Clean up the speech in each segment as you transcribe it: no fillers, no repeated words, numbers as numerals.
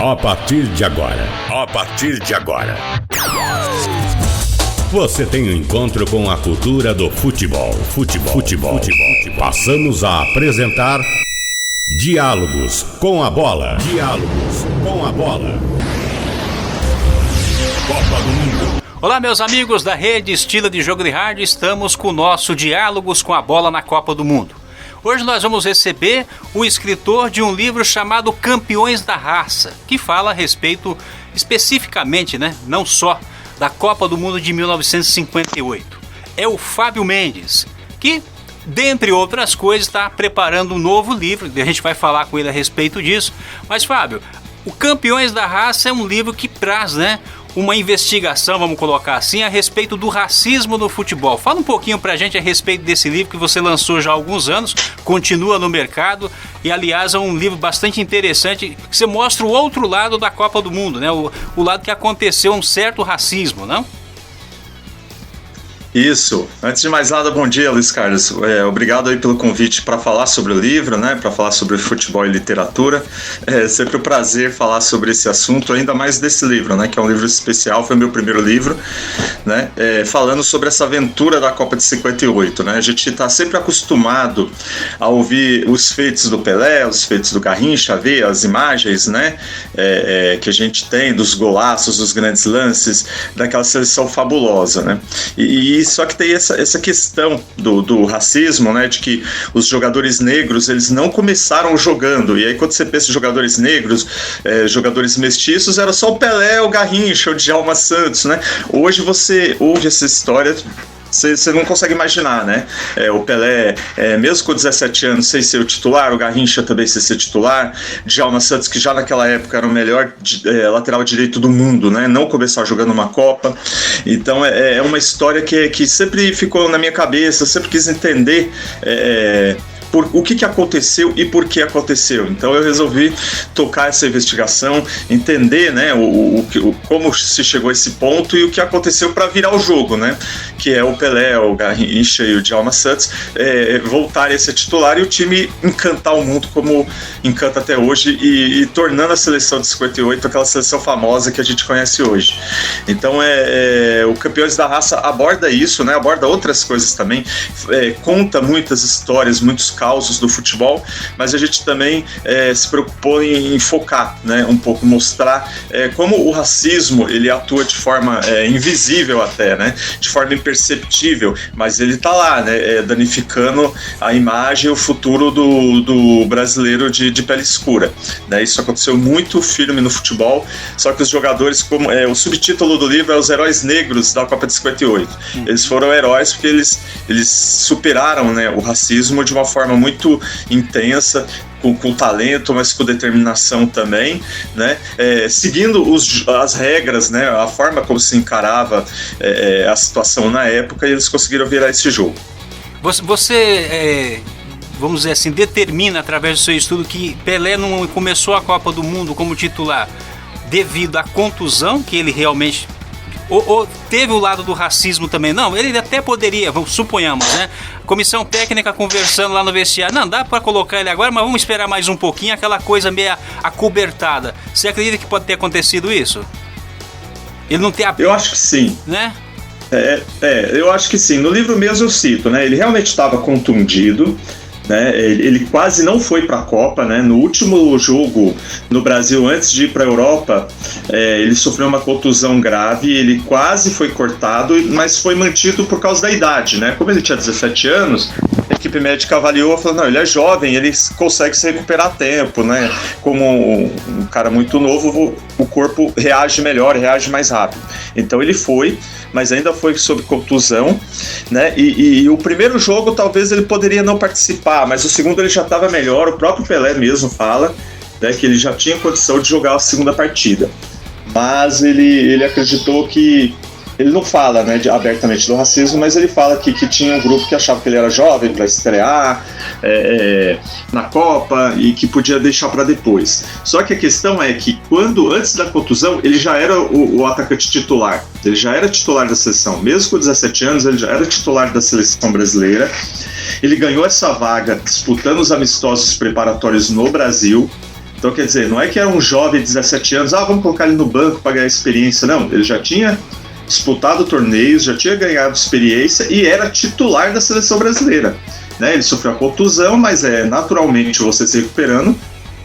A partir de agora, você tem um encontro com a cultura do futebol. Passamos a apresentar Diálogos com a Bola. Copa do Mundo. Olá, meus amigos da rede Estilo de Jogo de Rádio, estamos com o nosso Diálogos com a Bola na Copa do Mundo. Hoje nós vamos receber o escritor de um livro chamado Campeões da Raça, que fala a respeito especificamente, não só da Copa do Mundo de 1958. É o Fábio Mendes, que, dentre outras coisas, está preparando um novo livro, a gente vai falar com ele a respeito disso. Mas, Fábio, o Campeões da Raça é um livro que traz, uma investigação, vamos colocar assim, a respeito do racismo no futebol. Fala um pouquinho pra gente a respeito desse livro que você lançou já há alguns anos, continua no mercado e, aliás, é um livro bastante interessante, que você mostra o outro lado da Copa do Mundo, o lado que aconteceu um certo racismo, não? Isso. Antes de mais nada, bom dia, Luiz Carlos. Obrigado aí pelo convite para falar sobre o livro, para falar sobre futebol e literatura. É sempre um prazer falar sobre esse assunto, ainda mais desse livro, que é um livro especial, foi meu primeiro livro, falando sobre essa aventura da Copa de 58. A gente está sempre acostumado a ouvir os feitos do Pelé, os feitos do Garrincha, ver as imagens, que a gente tem dos golaços, dos grandes lances, daquela seleção fabulosa, E só que tem essa questão do racismo, de que os jogadores negros, eles não começaram jogando, e aí quando você pensa em jogadores negros, jogadores mestiços, era só o Pelé, o Garrincha, o Djalma Santos, Hoje você ouve essa história, você não consegue imaginar, o Pelé, mesmo com 17 anos, sem ser o titular, o Garrincha também sem ser titular, Djalma Santos, que já naquela época era o melhor lateral direito do mundo, não começar jogando uma Copa. Então é uma história que sempre ficou na minha cabeça, eu sempre quis entender o que aconteceu e por que aconteceu. Então eu resolvi tocar essa investigação, entender como se chegou a esse ponto e o que aconteceu para virar o jogo, que é o Pelé, o Garrincha e o Djalma Santos voltarem a ser titular e o time encantar o mundo como encanta até hoje e tornando a seleção de 58 aquela seleção famosa que a gente conhece hoje. Então o Campeões da Raça aborda isso, aborda outras coisas também, conta muitas histórias, muitos causos do futebol, mas a gente também se preocupou em focar, um pouco, mostrar como o racismo ele atua de forma invisível até, de forma imperceptível, mas ele está lá, danificando a imagem e o futuro do brasileiro de pele escura. Isso aconteceu muito firme no futebol, só que os jogadores, como o subtítulo do livro é Os Heróis Negros da Copa de 58. Eles foram heróis porque eles superaram o racismo de uma forma muito intensa, com talento, mas com determinação também, seguindo as regras, a forma como se encarava a situação na época, e eles conseguiram virar esse jogo. Você vamos dizer assim, determina através do seu estudo que Pelé não começou a Copa do Mundo como titular devido à contusão que ele realmente... Ou teve o lado do racismo também? Não, ele até poderia, suponhamos, comissão técnica conversando lá no vestiário, não, dá para colocar ele agora, mas vamos esperar mais um pouquinho, aquela coisa meio acobertada. Você acredita que pode ter acontecido isso? Ele não ter... Eu acho que sim. Eu acho que sim. No livro mesmo eu cito, ele realmente estava contundido, ele quase não foi para a Copa, no último jogo no Brasil antes de ir para a Europa, ele sofreu uma contusão grave, ele quase foi cortado, mas foi mantido por causa da idade, como ele tinha 17 anos, a equipe médica avaliou e falou, não, ele é jovem, ele consegue se recuperar a tempo, como um cara muito novo, o corpo reage melhor, reage mais rápido. Então ele foi, mas ainda foi sob contusão, e o primeiro jogo talvez ele poderia não participar, mas o segundo ele já estava melhor, o próprio Pelé mesmo fala, que ele já tinha condição de jogar a segunda partida, mas ele acreditou que... Ele não fala abertamente do racismo, mas ele fala que tinha um grupo que achava que ele era jovem para estrear na Copa e que podia deixar para depois. Só que a questão é que antes da contusão, ele já era o atacante titular. Ele já era titular da seleção. Mesmo com 17 anos, ele já era titular da seleção brasileira. Ele ganhou essa vaga disputando os amistosos preparatórios no Brasil. Então, quer dizer, não é que era um jovem de 17 anos, vamos colocar ele no banco para ganhar experiência. Não, ele já tinha disputado torneios, já tinha ganhado experiência e era titular da seleção brasileira. Né? Ele sofreu a contusão, mas naturalmente você se recuperando,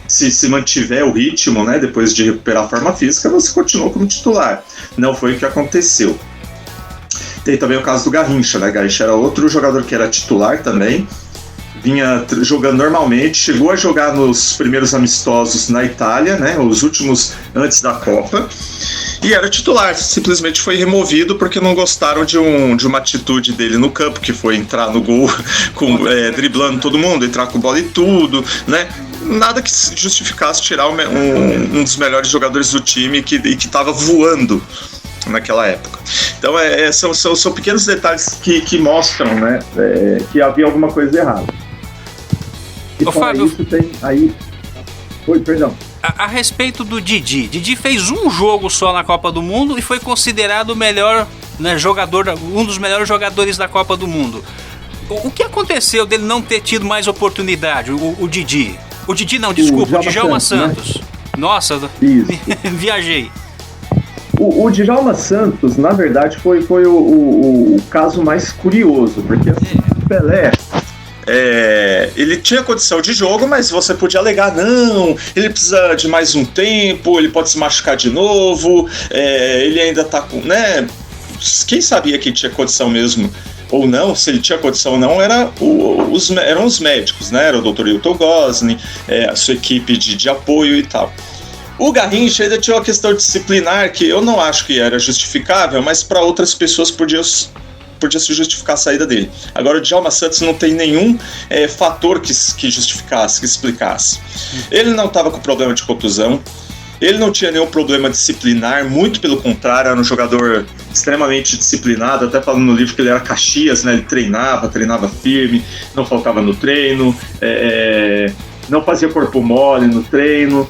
se mantiver o ritmo, né, depois de recuperar a forma física, você continua como titular. Não foi o que aconteceu. Tem também o caso do Garrincha, né? Garrincha era outro jogador que era titular também, vinha jogando normalmente, chegou a jogar nos primeiros amistosos na Itália, né, os últimos antes da Copa, e era titular, simplesmente foi removido porque não gostaram de uma atitude dele no campo, que foi entrar no gol driblando todo mundo, entrar com bola e tudo, né? Nada que justificasse tirar um dos melhores jogadores do time que estava voando naquela época. Então são pequenos detalhes que mostram, né, que havia alguma coisa errada. E Fábio, isso tem aí... Oi, perdão. A respeito do Didi fez um jogo só na Copa do Mundo e foi considerado o melhor, né, jogador, um dos melhores jogadores da Copa do Mundo. O que aconteceu dele não ter tido mais oportunidade, o Didi? O Didi não, desculpa, o Djalma Santos. Né? Nossa, viajei. O Djalma Santos, na verdade, foi o caso mais curioso, porque o Pelé... ele tinha condição de jogo, mas você podia alegar, não, ele precisa de mais um tempo, ele pode se machucar de novo, ele ainda tá com, né, quem sabia que tinha condição mesmo ou não, se ele tinha condição ou não, eram os médicos, né, era o Dr. Hilton Gosling, a sua equipe de apoio e tal. O Garrincha ainda tinha uma questão disciplinar que eu não acho que era justificável, mas para outras pessoas podia se justificar a saída dele. Agora o Djalma Santos não tem nenhum fator que justificasse, que explicasse. Ele não estava com problema de contusão, ele não tinha nenhum problema disciplinar, muito pelo contrário, era um jogador extremamente disciplinado, até falando no livro que ele era Caxias, né? Ele treinava firme, não faltava no treino, não fazia corpo mole no treino,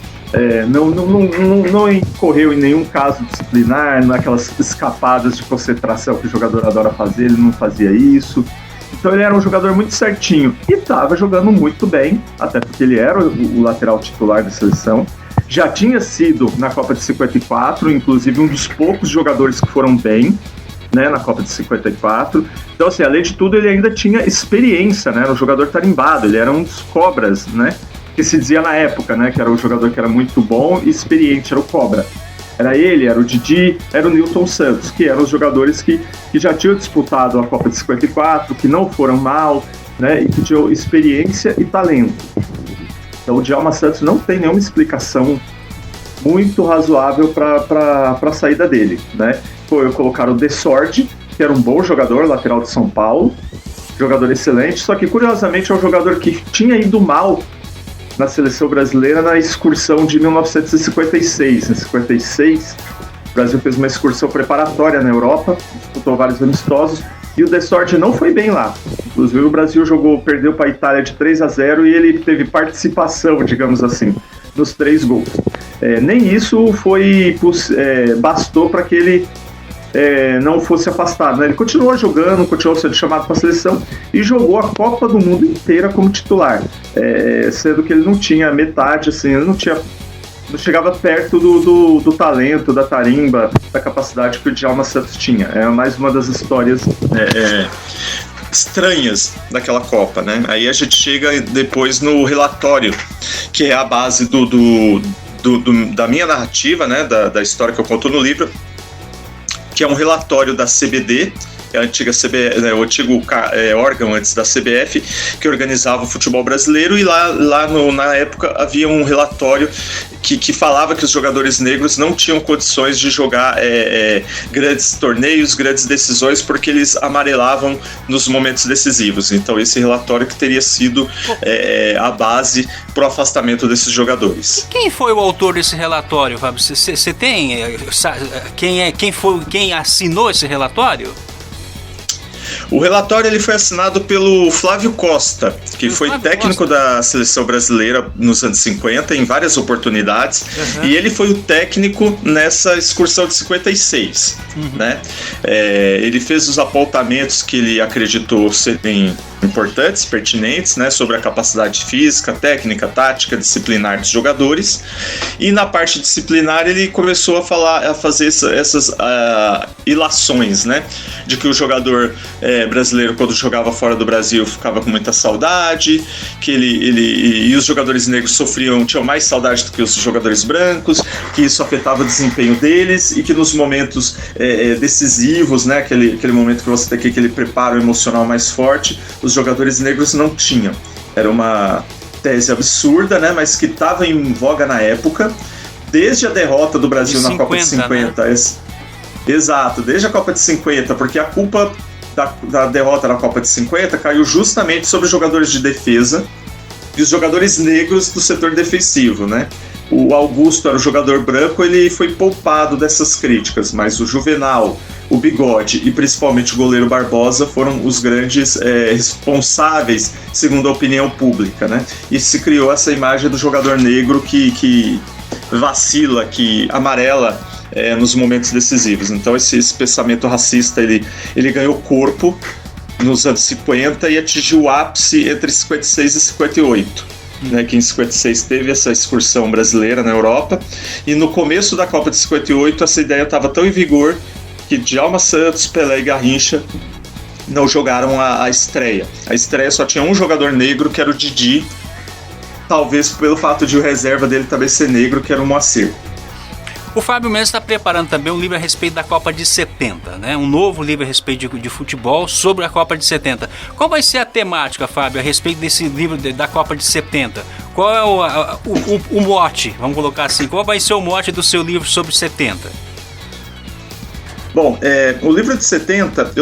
não incorreu em nenhum caso disciplinar, naquelas escapadas de concentração que o jogador adora fazer, ele não fazia isso. Então ele era um jogador muito certinho e estava jogando muito bem, até porque ele era o lateral titular da seleção. Já tinha sido na Copa de 54, inclusive um dos poucos jogadores que foram bem, né, na Copa de 54. Então, assim, além de tudo, ele ainda tinha experiência, né, era um jogador tarimbado, ele era um dos cobras, né, que se dizia na época, né, que era um jogador que era muito bom e experiente, era o Cobra. Era ele, era o Didi, era o Nilton Santos, que eram os jogadores que já tinham disputado a Copa de 54, que não foram mal, né, e que tinham experiência e talento. Então o Djalma Santos não tem nenhuma explicação muito razoável para a saída dele, né. Foi colocar o Dessordi, que era um bom jogador, lateral de São Paulo, jogador excelente, só que curiosamente é um jogador que tinha ido mal na seleção brasileira na excursão de 1956. Em 56, o Brasil fez uma excursão preparatória na Europa, disputou vários amistosos, e o Dessordi não foi bem lá. Inclusive o Brasil perdeu para a Itália de 3-0 e ele teve participação, digamos assim, nos 3 gols. Nem isso bastou para que ele não fosse afastado, né? Ele continuou jogando, continuou sendo chamado para a seleção e jogou a Copa do Mundo inteira como titular, sendo que ele não tinha metade, assim, ele não chegava perto do talento, da tarimba, da capacidade que o Djalma Santos tinha. É mais uma das histórias estranhas daquela Copa, né? Aí a gente chega depois no relatório, que é a base da minha narrativa, né? Da história que eu conto no livro, que é um relatório da CBD, a antiga o antigo órgão antes da CBF, que organizava o futebol brasileiro, e lá na época havia um relatório que falava que os jogadores negros não tinham condições de jogar grandes torneios, grandes decisões, porque eles amarelavam nos momentos decisivos. Então esse relatório que teria sido a base para o afastamento desses jogadores. Quem foi o autor desse relatório, Fábio? Você tem quem assinou esse relatório? O relatório ele foi assinado pelo Flávio Costa, que foi técnico da seleção brasileira nos anos 50, em várias oportunidades, e ele foi o técnico nessa excursão de 56. Né? Ele fez os apontamentos que ele acreditou serem importantes, pertinentes, né, sobre a capacidade física, técnica, tática, disciplinar dos jogadores. E na parte disciplinar ele começou a fazer essas ilações, né, de que o jogador brasileiro, quando jogava fora do Brasil, ficava com muita saudade, que e os jogadores negros tinham mais saudade do que os jogadores brancos, que isso afetava o desempenho deles e que nos momentos decisivos, né, aquele momento que você tem aquele preparo emocional mais forte, os jogadores negros não tinham. Era uma tese absurda, né, mas que estava em voga na época, desde a derrota do Brasil na Copa de 50. Né? Exato, desde a Copa de 50, porque a culpa da derrota na Copa de 50 caiu justamente sobre os jogadores de defesa e os jogadores negros do setor defensivo, né? O Augusto era o jogador branco, ele foi poupado dessas críticas, mas o Juvenal, o Bigode e principalmente o goleiro Barbosa foram os grandes responsáveis, segundo a opinião pública, né? E se criou essa imagem do jogador negro que vacila, que amarela nos momentos decisivos. Então esse pensamento racista ele ganhou corpo nos anos 50 e atingiu o ápice entre 56 e 58. Né, que em 56 teve essa excursão brasileira na Europa, e no começo da Copa de 58 essa ideia estava tão em vigor que Djalma Santos, Pelé e Garrincha não jogaram a estreia. A estreia só tinha um jogador negro, que era o Didi, talvez pelo fato de o reserva dele também ser negro, que era o Moacir. O Fábio Mendes está preparando também um livro a respeito da Copa de 70, né? Um novo livro a respeito de futebol sobre a Copa de 70. Qual vai ser a temática, Fábio, a respeito desse livro da Copa de 70? Qual é o mote, vamos colocar assim, qual vai ser o mote do seu livro sobre 70? Bom, o livro de 70,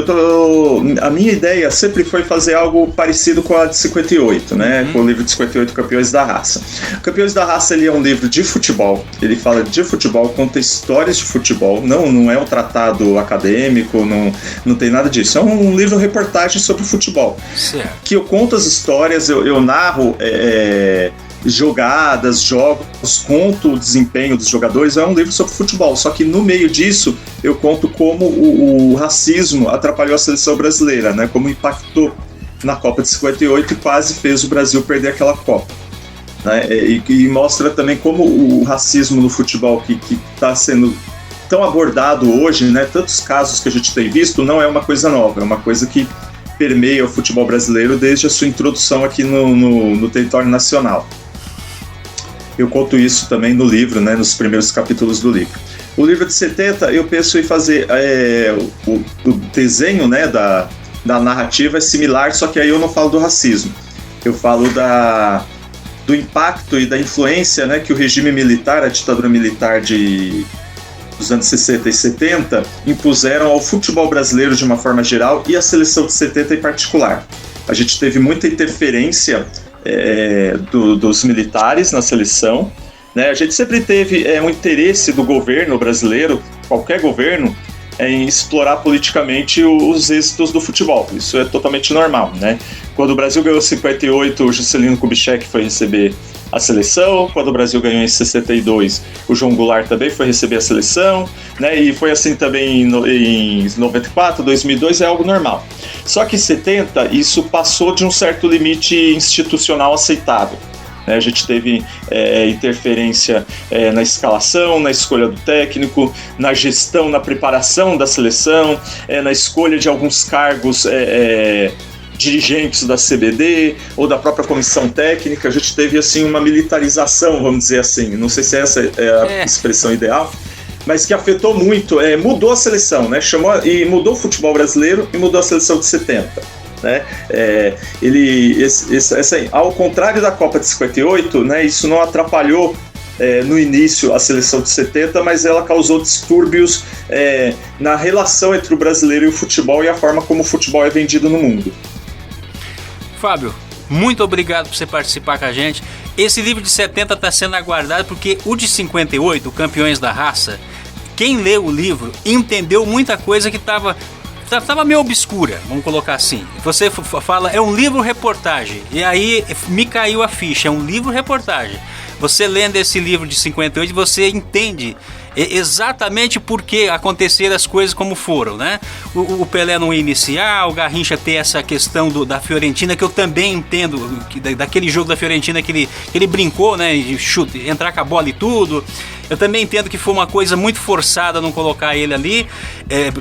a minha ideia sempre foi fazer algo parecido com a de 58, né? Com o livro de 58, Campeões da Raça. Campeões da Raça, ele é um livro de futebol, ele fala de futebol, conta histórias de futebol, não é um tratado acadêmico, não tem nada disso, é um livro reportagem sobre futebol. Certo. Que eu conto as histórias, eu narro jogadas, jogos, conto o desempenho dos jogadores. É um livro sobre futebol, só que no meio disso eu conto como o racismo atrapalhou a seleção brasileira, né? Como impactou na Copa de 58 e quase fez o Brasil perder aquela Copa, né? E mostra também como o racismo no futebol que está sendo tão abordado hoje, né? Tantos casos que a gente tem visto, não é uma coisa nova, é uma coisa que permeia o futebol brasileiro desde a sua introdução aqui no território nacional. Eu conto isso também no livro, né, nos primeiros capítulos do livro. O livro de 70, eu penso em fazer o desenho, né, da narrativa é similar, só que aí eu não falo do racismo. Eu falo do impacto e da influência, né, que o regime militar, a ditadura militar dos anos 60 e 70, impuseram ao futebol brasileiro de uma forma geral e à seleção de 70 em particular. A gente teve muita interferência dos militares na seleção, né? A gente sempre teve um interesse do governo brasileiro, qualquer governo, em explorar politicamente os êxitos do futebol. Isso é totalmente normal, né? Quando o Brasil ganhou em 58, o Juscelino Kubitschek foi receber a seleção. Quando o Brasil ganhou em 62, o João Goulart também foi receber a seleção, né? E foi assim também em 94, 2002, é algo normal. Só que em 70, isso passou de um certo limite institucional aceitável. A gente teve interferência na escalação, na escolha do técnico, na gestão, na preparação da seleção, na escolha de alguns cargos dirigentes da CBD ou da própria comissão técnica. A gente teve assim uma militarização, vamos dizer assim, não sei se essa é a expressão ideal, mas que afetou muito, mudou a seleção, né? Mudou o futebol brasileiro e mudou a seleção de 70. Né? Ao contrário da Copa de 58, né, isso não atrapalhou no início a seleção de 70, mas ela causou distúrbios na relação entre o brasileiro e o futebol e a forma como o futebol é vendido no mundo. Fábio, muito obrigado por você participar com a gente. Esse livro de 70 está sendo aguardado porque o de 58, Campeões da Raça, quem leu o livro entendeu muita coisa que estava meio obscura, vamos colocar assim. Você fala, é um livro-reportagem, e aí me caiu a ficha, é um livro-reportagem. Você lendo esse livro de 58, você entende exatamente porque aconteceram as coisas como foram, né? O Pelé não ia iniciar, o Garrincha ter essa questão da Fiorentina, que eu também entendo, daquele jogo da Fiorentina que ele brincou, né? De chute, entrar com a bola e tudo. Eu também entendo que foi uma coisa muito forçada não colocar ele ali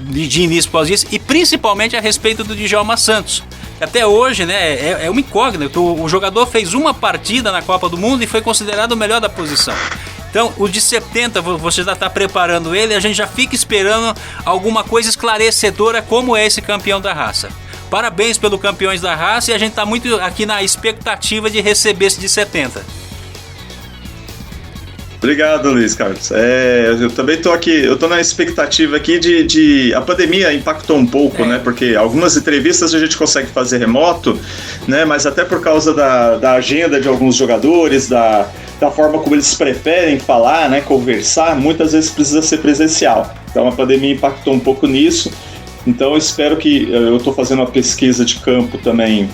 de início após isso, e principalmente a respeito do Djalma Santos. Até hoje, né, é uma incógnita. O jogador fez uma partida na Copa do Mundo e foi considerado o melhor da posição. Então, o de 70, você já está preparando ele, a gente já fica esperando alguma coisa esclarecedora como é esse campeão da raça. Parabéns pelo Campeões da Raça, e a gente está muito aqui na expectativa de receber esse de 70. Obrigado, Luiz Carlos. Eu também estou aqui, eu estou na expectativa aqui de... A pandemia impactou um pouco, né? Porque algumas entrevistas a gente consegue fazer remoto, né? Mas até por causa da agenda de alguns jogadores, da forma como eles preferem falar, né? Conversar, muitas vezes precisa ser presencial. Então a pandemia impactou um pouco nisso. Então eu espero que... Eu estou fazendo uma pesquisa de campo também.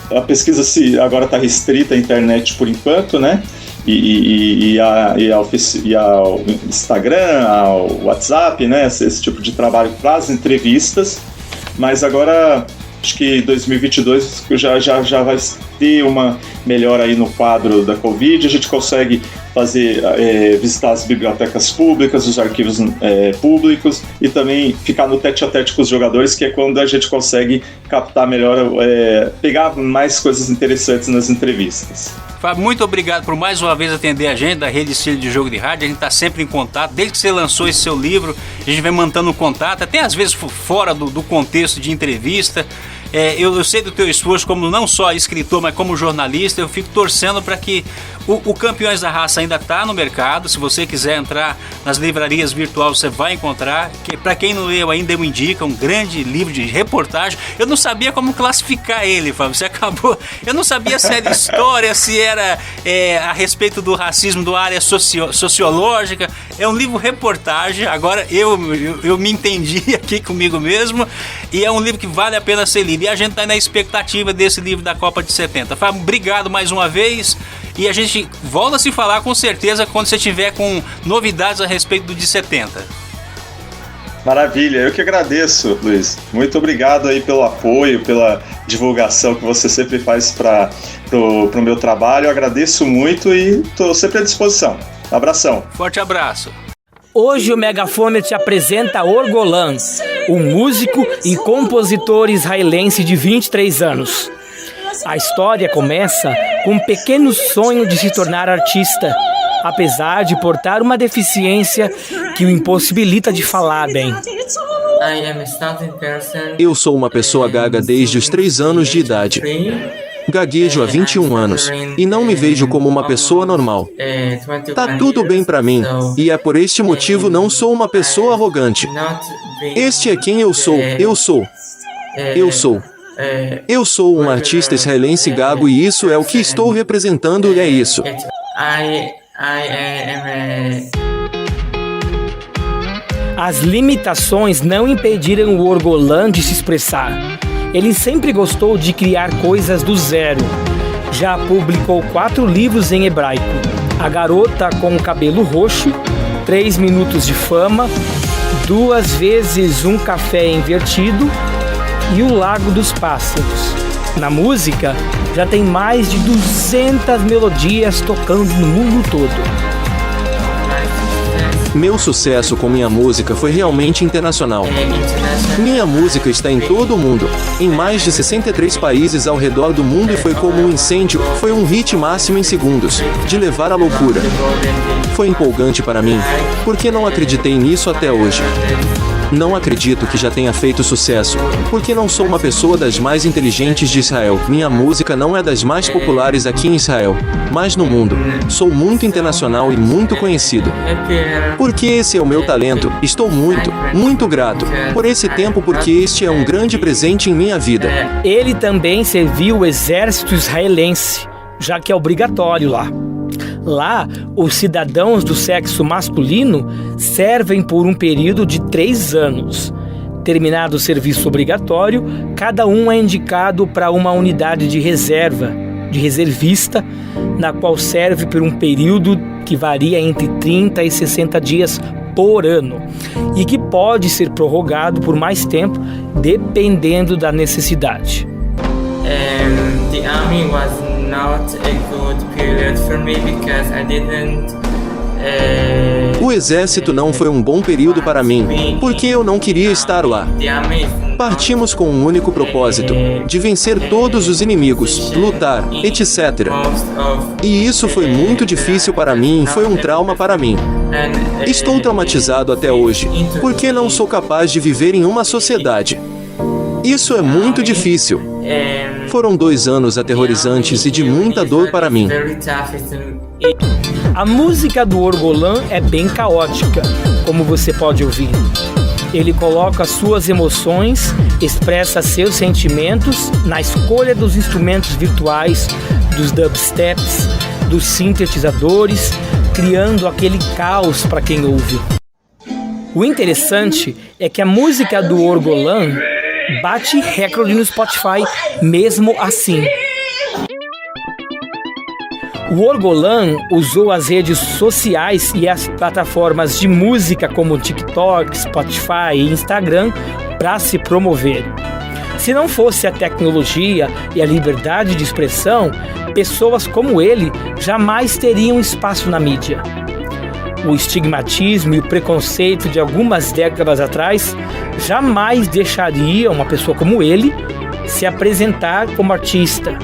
A pesquisa agora está restrita à internet por enquanto, né? E ao Instagram, ao WhatsApp, né? Esse tipo de trabalho para as entrevistas. Mas agora, acho que 2022 já vai ter uma melhora aí no quadro da Covid. A gente consegue visitar as bibliotecas públicas, os arquivos públicos, e também ficar no tete-a-tete com os jogadores, que é quando a gente consegue captar melhor, pegar mais coisas interessantes nas entrevistas. Fábio, muito obrigado por mais uma vez atender a gente da Rede Estilo de Jogo de Rádio. A gente está sempre em contato. Desde que você lançou esse seu livro, a gente vem mantendo contato, até às vezes fora do contexto de entrevista. Eu sei do teu esforço como não só escritor, mas como jornalista. Eu fico torcendo para que o Campeões da Raça ainda está no mercado. Se você quiser entrar nas livrarias virtuais, você vai encontrar. Para quem não leu ainda, eu indico, um grande livro de reportagem. Eu não sabia como classificar ele, Fábio. Você acabou... Eu não sabia se era história, se era a respeito do racismo, da área sociológica. É um livro reportagem. Agora eu me entendi aqui comigo mesmo. E é um livro que vale a pena ser lido. E a gente está na expectativa desse livro da Copa de 70. Fábio, obrigado mais uma vez. E a gente volta a se falar com certeza quando você tiver com novidades a respeito do de 70. Maravilha, eu que agradeço, Luiz. Muito obrigado aí pelo apoio, pela divulgação que você sempre faz para o meu trabalho. Eu agradeço muito e estou sempre à disposição. Abração. Forte abraço. Hoje o Megafone te apresenta Orgolan, um músico e compositor israelense de 23 anos. A história começa com um pequeno sonho de se tornar artista, apesar de portar uma deficiência que o impossibilita de falar bem. Eu sou uma pessoa gaga desde os 3 anos de idade. Gaguejo há 21 anos e não me vejo como uma pessoa normal. Tá tudo bem pra mim, e é por este motivo não sou uma pessoa arrogante. Este é quem eu sou. Eu sou um artista israelense gago e isso é o que estou representando e é isso. As limitações não impediram o Orgolan de se expressar. Ele sempre gostou de criar coisas do zero. Já publicou 4 livros em hebraico: A Garota com o Cabelo Roxo, 3 Minutos de Fama, 2 vezes um Café Invertido e O Lago dos Pássaros. Na música, já tem mais de 200 melodias tocando no mundo todo. Meu sucesso com minha música foi realmente internacional. Minha música está em todo o mundo, em mais de 63 países ao redor do mundo, e foi como um incêndio, foi um hit máximo em segundos, de levar à loucura. Foi empolgante para mim, porque não acreditei nisso até hoje. Não acredito que já tenha feito sucesso, porque não sou uma pessoa das mais inteligentes de Israel. Minha música não é das mais populares aqui em Israel, mas no mundo. Sou muito internacional e muito conhecido. Porque esse é o meu talento. Estou muito, muito grato por esse tempo, porque este é um grande presente em minha vida. Ele também serviu o exército israelense, já que é obrigatório lá. Lá, os cidadãos do sexo masculino servem por um período de 3 anos. Terminado o serviço obrigatório, cada um é indicado para uma unidade de reserva, de reservista, na qual serve por um período que varia entre 30 e 60 dias por ano e que pode ser prorrogado por mais tempo, dependendo da necessidade. The army was not a good period for me because I didn't. O exército não foi um bom período para mim, porque eu não queria estar lá. Partimos com um único propósito, de vencer todos os inimigos, lutar, etc. E isso foi muito difícil para mim, foi um trauma para mim. Estou traumatizado até hoje, porque não sou capaz de viver em uma sociedade. Isso é muito difícil. Foram 2 anos aterrorizantes e de muita dor para mim. A música do Orgolan é bem caótica, como você pode ouvir. Ele coloca suas emoções, expressa seus sentimentos na escolha dos instrumentos virtuais, dos dubsteps, dos sintetizadores, criando aquele caos para quem ouve. O interessante é que a música do Orgolan bate recorde no Spotify mesmo assim. O Orgolan usou as redes sociais e as plataformas de música como TikTok, Spotify e Instagram para se promover. Se não fosse a tecnologia e a liberdade de expressão, pessoas como ele jamais teriam espaço na mídia. O estigmatismo e o preconceito de algumas décadas atrás jamais deixaria uma pessoa como ele se apresentar como artista.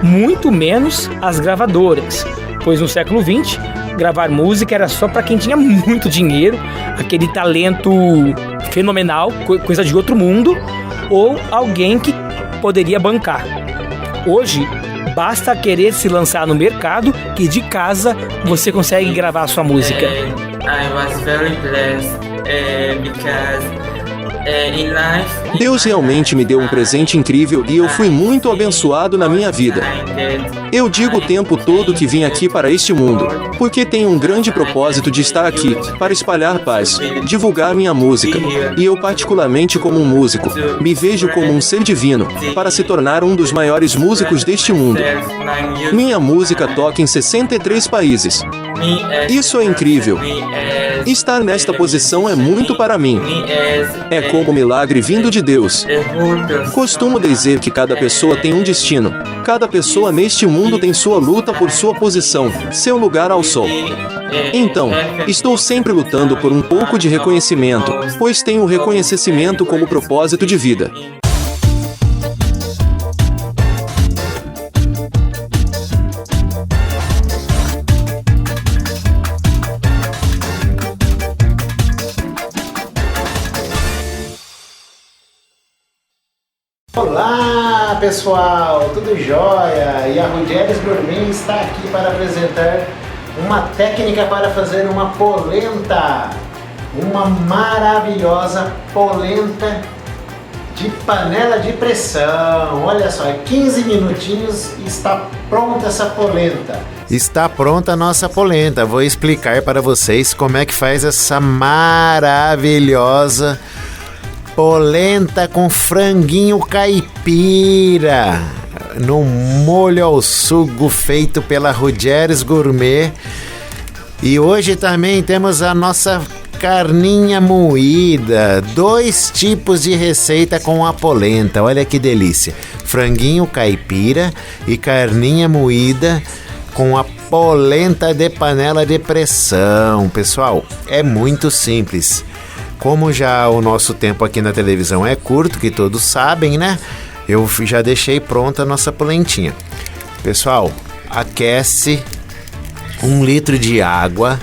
Muito menos as gravadoras, pois no século XX, gravar música era só para quem tinha muito dinheiro, aquele talento fenomenal, coisa de outro mundo, ou alguém que poderia bancar. Hoje, basta querer se lançar no mercado que de casa você consegue gravar a sua música. I was very blessed because Deus realmente me deu um presente incrível e eu fui muito abençoado na minha vida. Eu digo o tempo todo que vim aqui para este mundo, porque tenho um grande propósito de estar aqui, para espalhar paz, divulgar minha música. E eu, particularmente como um músico, me vejo como um ser divino, para se tornar um dos maiores músicos deste mundo. Minha música toca em 63 países. Isso é incrível. Estar nesta posição é muito para mim. É como um milagre vindo de Deus. Costumo dizer que cada pessoa tem um destino. Cada pessoa neste mundo tem sua luta por sua posição, seu lugar ao sol. Então, estou sempre lutando por um pouco de reconhecimento, pois tenho o reconhecimento como propósito de vida. Olá pessoal, tudo jóia? E a Rudieres Gourmet está aqui para apresentar uma técnica para fazer uma polenta, uma maravilhosa polenta de panela de pressão. Olha só, 15 minutinhos e está pronta essa polenta. Está pronta a nossa polenta. Vou explicar para vocês como é que faz essa maravilhosa polenta com franguinho caipira no molho ao sugo feito pela Rudieres Gourmet. E hoje também temos a nossa carninha moída, 2 tipos de receita com a polenta. Olha que delícia, franguinho caipira e carninha moída com a polenta de panela de pressão. Pessoal, é muito simples. Como já o nosso tempo aqui na televisão é curto, que todos sabem, né? Eu já deixei pronta a nossa polentinha. Pessoal, aquece 1 litro de água,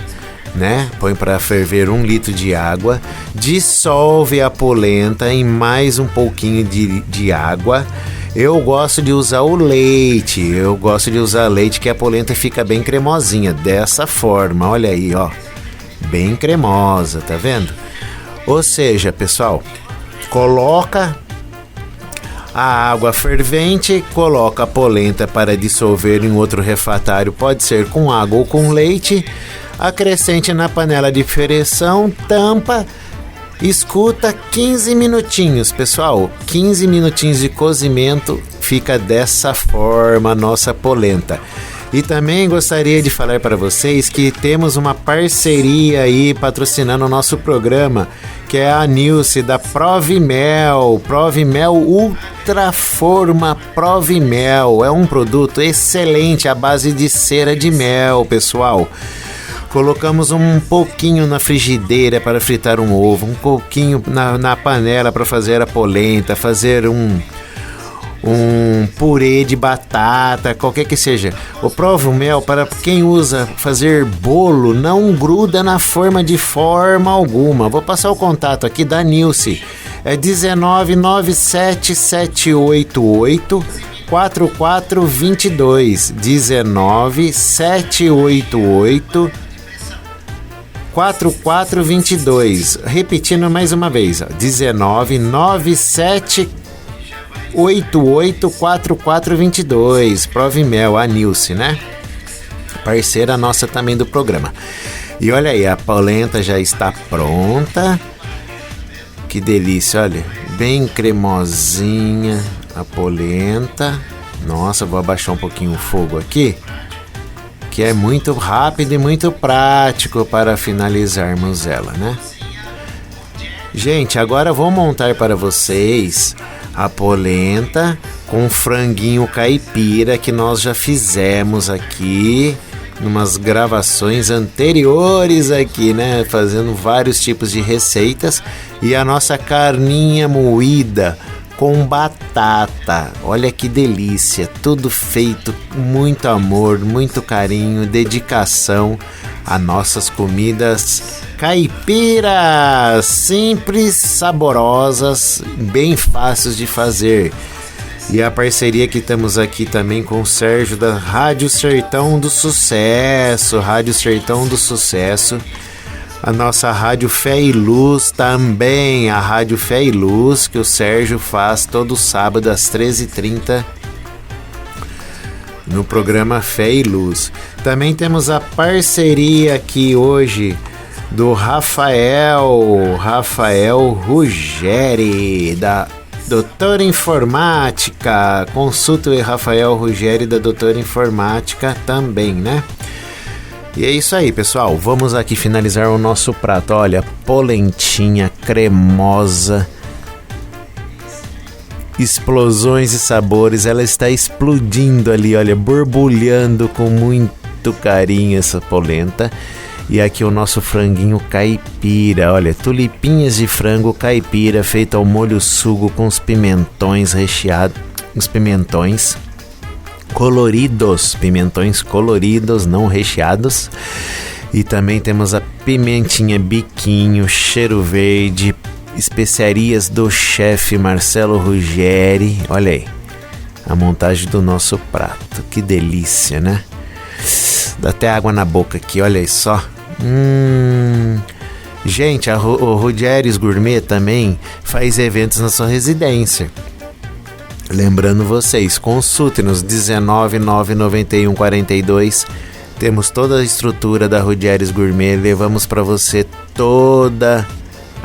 né? Põe para ferver 1 litro de água. Dissolve a polenta em mais um pouquinho de água. Eu gosto de usar o leite. Eu gosto de usar leite que a polenta fica bem cremosinha. Dessa forma, olha aí, ó. Bem cremosa, tá vendo? Ou seja, pessoal, coloca a água fervente, coloca a polenta para dissolver em outro refratário, pode ser com água ou com leite, acrescente na panela de pressão, tampa, escuta 15 minutinhos, pessoal, 15 minutinhos de cozimento, fica dessa forma a nossa polenta. E também gostaria de falar para vocês que temos uma parceria aí patrocinando o nosso programa, que é a Nilce da Provimel. Provimel Ultraforma Provimel. É um produto excelente à base de cera de mel, pessoal. Colocamos um pouquinho na frigideira para fritar um ovo, um pouquinho na panela para fazer a polenta, fazer um purê de batata, qualquer que seja. O Provimel, para quem usa fazer bolo, não gruda na forma de forma alguma. Vou passar o contato aqui da Nilce. É 1997788 4422. 19788 4422. Repetindo mais uma vez, 1997788 884422. Provimel, a Nilce, né? Parceira nossa também do programa. E olha aí, a polenta já está pronta. Que delícia, olha. Bem cremosinha a polenta. Nossa, vou abaixar um pouquinho o fogo aqui, que é muito rápido e muito prático para finalizarmos ela, né? Gente, agora vou montar para vocês a polenta com franguinho caipira que nós já fizemos aqui em umas gravações anteriores aqui, né? Fazendo vários tipos de receitas. E a nossa carninha moída com batata. Olha que delícia, tudo feito com muito amor, muito carinho, dedicação a nossas comidas caipiras, simples, saborosas, bem fáceis de fazer. E a parceria que estamos aqui também com o Sérgio da Rádio Sertão do Sucesso, Rádio Sertão do Sucesso. A nossa Rádio Fé e Luz também, a Rádio Fé e Luz, que o Sérgio faz todo sábado às 13h30 no programa Fé e Luz. Também temos a parceria aqui hoje do Rafael Ruggeri, da Doutora Informática. Consulta o Rafael Ruggeri da Doutora Informática também, né? E é isso aí, pessoal. Vamos aqui finalizar o nosso prato. Olha, polentinha cremosa, explosões e sabores. Ela está explodindo ali, olha, borbulhando com muito carinho essa polenta. E aqui o nosso franguinho caipira. Olha, tulipinhas de frango caipira feito ao molho sugo com os pimentões recheados. Os pimentões coloridos, pimentões coloridos, não recheados. E também temos a pimentinha biquinho, cheiro verde, especiarias do chefe Marcelo Ruggeri. Olha aí, a montagem do nosso prato, que delícia, né? Dá até água na boca aqui, olha aí só. Gente, o Ruggeri's Gourmet também faz eventos na sua residência. Lembrando vocês, consulte-nos 1999142. Temos toda a estrutura da Ruggeri's Gourmet. Levamos para você toda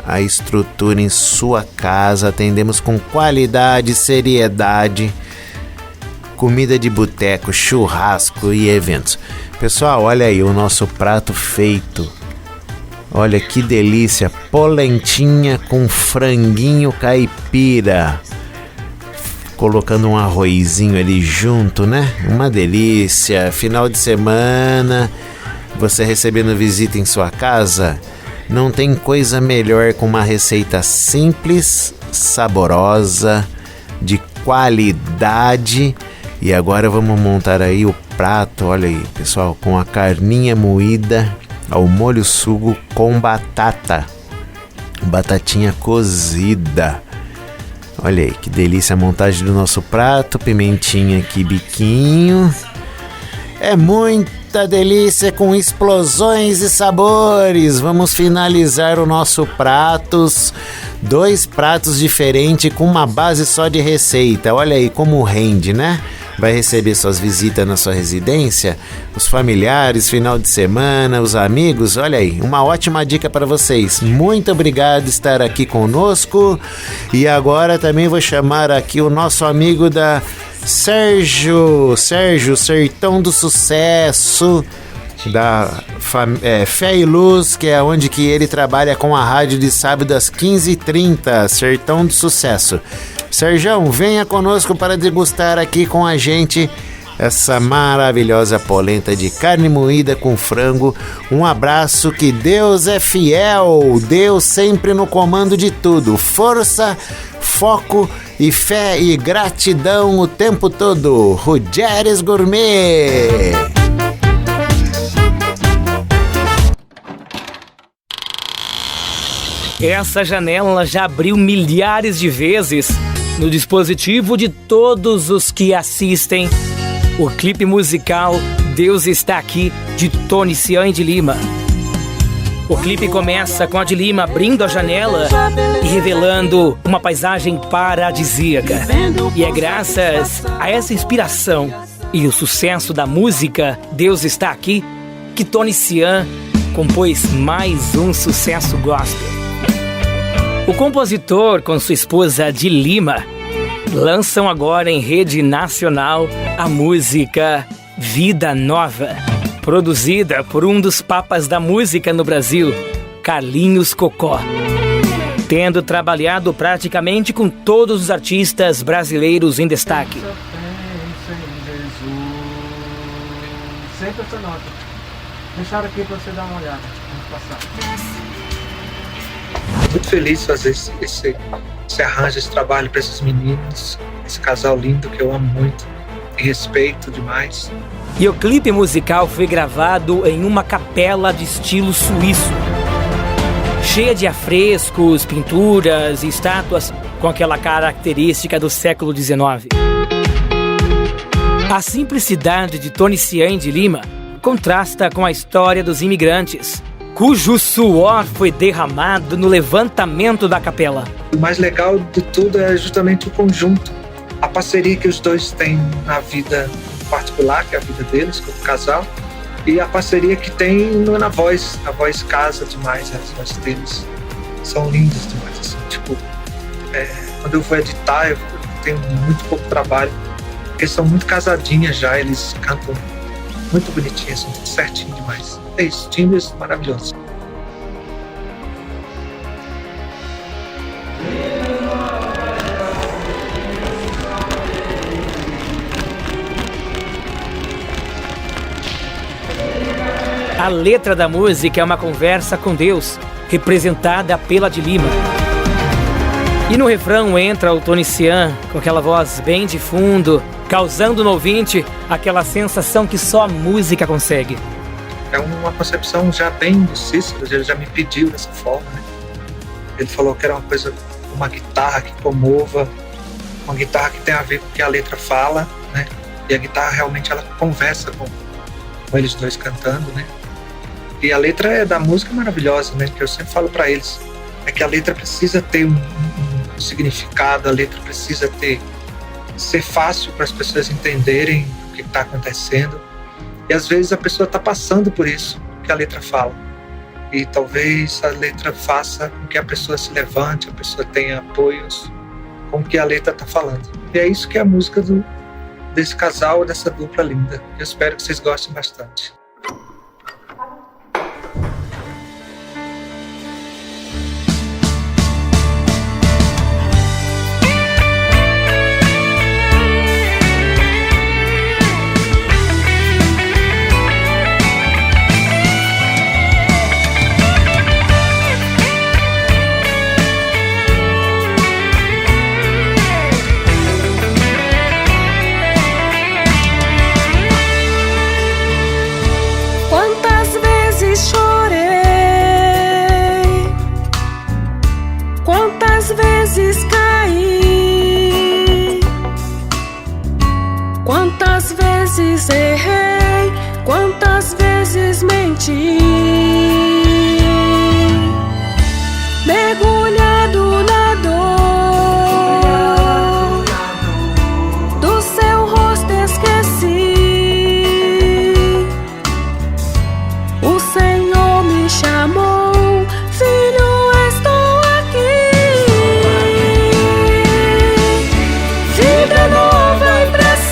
a estrutura em sua casa. Atendemos com qualidade, seriedade, comida de boteco, churrasco e eventos. Pessoal, olha aí o nosso prato feito. Olha que delícia, polentinha com franguinho caipira. Colocando um arrozinho ali junto, né? Uma delícia. Final de semana, você recebendo visita em sua casa, não tem coisa melhor com uma receita simples, saborosa, de qualidade. E agora vamos montar aí o prato, olha aí, pessoal, com a carninha moída ao molho sugo com batata. Batatinha cozida. Olha aí, que delícia a montagem do nosso prato. Pimentinha aqui, biquinho. É muita delícia com explosões e sabores. Vamos finalizar o nosso pratos. 2 pratos diferentes com uma base só de receita. Olha aí como rende, né? Vai receber suas visitas na sua residência, os familiares, final de semana, os amigos. Olha aí, uma ótima dica para vocês. Muito obrigado por estar aqui conosco. E agora também vou chamar aqui o nosso amigo da Sérgio, Sertão do Sucesso, da Fé e Luz, que é onde que ele trabalha com a rádio de sábado às 15h30, Sertão do Sucesso. Sérgio, venha conosco para degustar aqui com a gente essa maravilhosa polenta de carne moída com frango. Um abraço, que Deus é fiel, Deus sempre no comando de tudo. Força, foco e fé e gratidão o tempo todo. Rogério Gourmet. Essa janela já abriu milhares de vezes no dispositivo de todos os que assistem o clipe musical Deus Está Aqui, de Tony Cian de Lima. O clipe começa com a de Lima abrindo a janela e revelando uma paisagem paradisíaca. E é graças a essa inspiração e o sucesso da música Deus Está Aqui que Tony Cian compôs mais um sucesso gospel. O compositor, com sua esposa de Lima, lançam agora em rede nacional a música Vida Nova, produzida por um dos papas da música no Brasil, Carlinhos Cocó, tendo trabalhado praticamente com todos os artistas brasileiros em destaque. Sempre essa nota. Deixaram aqui para você dar uma olhada. Vamos passar. Muito feliz de fazer esse arranjo, esse trabalho para esses meninos, esse casal lindo que eu amo muito e respeito demais. E o clipe musical foi gravado em uma capela de estilo suíço, cheia de afrescos, pinturas e estátuas com aquela característica do século XIX. A simplicidade de Tony Cian de Lima contrasta com a história dos imigrantes, cujo suor foi derramado no levantamento da capela. O mais legal de tudo é justamente o conjunto, a parceria que os dois têm na vida particular, que é a vida deles como casal, e a parceria que tem na voz. A voz casa demais, as vozes deles são lindas demais. Assim, tipo, quando eu vou editar, eu tenho muito pouco trabalho, porque são muito casadinhas já, eles cantam muito bonitinhos, são tudo certinho demais. É isso, timbres maravilhosos. A letra da música é uma conversa com Deus, representada pela de Lima. E no refrão entra o Tony Cian com aquela voz bem de fundo, causando no ouvinte aquela sensação que só a música consegue. É uma concepção já bem do Cícero, ele já me pediu dessa forma, né? Ele falou que era uma coisa, uma guitarra que comova, uma guitarra que tem a ver com o que a letra fala, né? E a guitarra realmente ela conversa com eles dois cantando, né? E a letra da música é maravilhosa, né? Que eu sempre falo para eles, é que a letra precisa ter um significado, a letra precisa ser fácil para as pessoas entenderem o que está acontecendo. E às vezes a pessoa está passando por isso que a letra fala. E talvez a letra faça com que a pessoa se levante, a pessoa tenha apoios com o que a letra está falando. E é isso que é a música desse casal, dessa dupla linda. Eu espero que vocês gostem bastante. Quantas vezes errei, quantas vezes menti, mergulhado na dor, do seu rosto esqueci. O Senhor me chamou, filho, estou aqui. Vida nova e preciosa.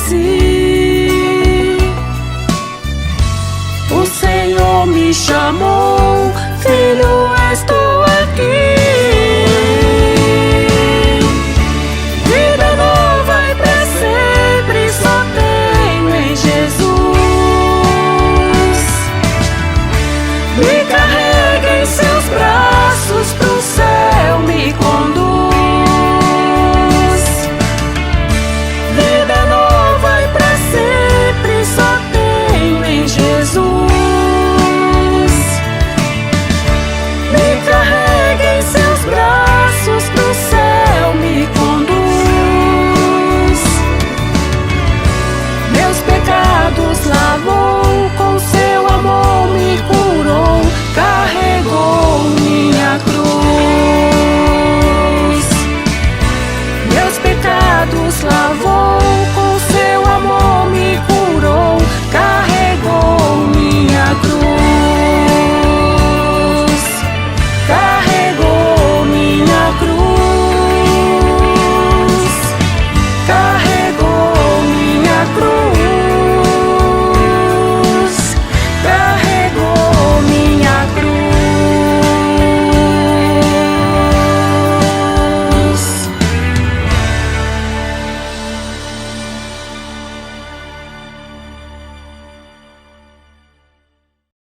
nasci. O Senhor me chamou.